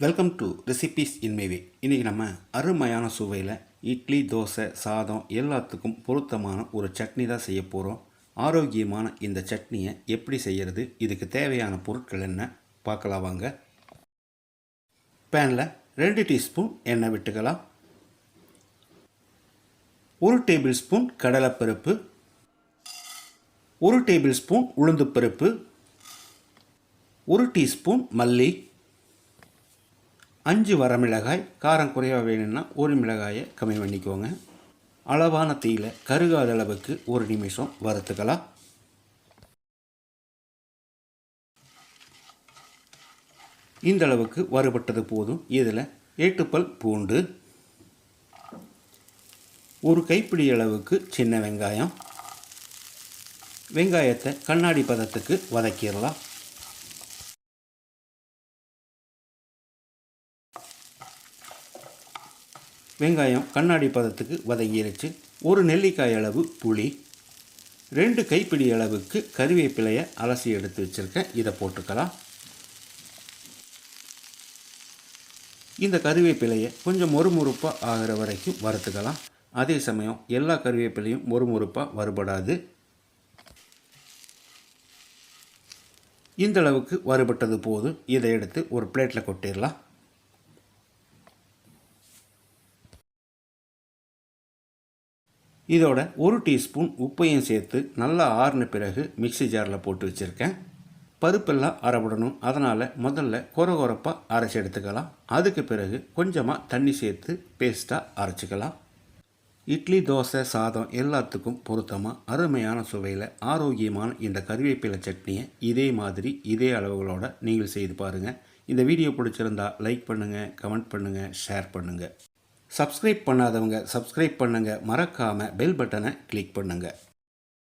Welcome to recipes in my way. இன்றைக்கி நம்ம அருமையான சுவையில் இட்லி, தோசை, சாதம் எல்லாத்துக்கும் பொருத்தமான ஒரு சட்னி தான் செய்ய போகிறோம். ஆரோக்கியமான இந்த சட்னியை எப்படி செய்கிறது, இதுக்கு தேவையான பொருட்கள் என்ன பார்க்கலாம் வாங்க. பேனில் 2 டீஸ்பூன் எண்ணெய் விட்டுக்கலாம். 1 டேபிள் ஸ்பூன் கடலைப்பருப்பு, 1 டேபிள் ஸ்பூன் உளுந்துப்பருப்பு, 1 டீஸ்பூன் மல்லி, 5 வரமிளகாய். காரம் குறைவாக வேணும்னா 1 மிளகாயை கம்மி பண்ணிக்கோங்க. அளவான தீயில் கருகாத அளவுக்கு 1 நிமிஷம் வறுத்துக்கலாம். இந்த அளவுக்கு வறுபட்டது போதும். இதில் 8 பல் பூண்டு, 1 கைப்பிடி அளவுக்கு சின்ன வெங்காயம். வெங்காயத்தை கண்ணாடி பதத்துக்கு வதக்கிடலாம். வெங்காயம் கண்ணாடி பதத்துக்கு வதங்கிருச்சு. 1 நெல்லிக்காய் அளவு புளி, 2 கைப்பிடி அளவுக்கு கறிவேப்பிலையை அலசி எடுத்து வச்சுருக்கேன். இதை போட்டுக்கலாம். இந்த கறிவேப்பிலையை கொஞ்சம் மொறுமொறுப்பாக ஆகிற வரைக்கும் வறுத்துக்கலாம். அதே சமயம் எல்லா கறிவேப்பிலையும் மொறுமொறுப்பாக வறுபடாது. இந்த அளவுக்கு வறுபட்டது போதும். இதை எடுத்து ஒரு பிளேட்டில் கொட்டிடலாம். இதோட 1 டீஸ்பூன் உப்பையும் சேர்த்து நல்லா ஆறின பிறகு மிக்ஸி ஜாரில் போட்டு வச்சுருக்கேன். பருப்பெல்லாம் அரைவிடணும். அதனால் முதல்ல கொரகொரப்பாக அரைச்சி எடுத்துக்கலாம். அதுக்கு பிறகு கொஞ்சமாக தண்ணி சேர்த்து பேஸ்ட்டாக அரைச்சிக்கலாம். இட்லி, தோசை, சாதம் எல்லாத்துக்கும் பொருத்தமாக அருமையான சுவையில் ஆரோக்கியமான இந்த கறிவேப்பிலை சட்னியை இதே மாதிரி இதே அளவுகளோடு நீங்கள் செய்து பாருங்கள். இந்த வீடியோ பிடிச்சிருந்தா லைக் பண்ணுங்கள், கமெண்ட் பண்ணுங்கள், ஷேர் பண்ணுங்கள். சப்ஸ்கிரைப் பண்ணாதவங்க சப்ஸ்கிரைப் பண்ணுங்கள். மறக்காமல் பெல் பட்டனை கிளிக் பண்ணுங்கள்.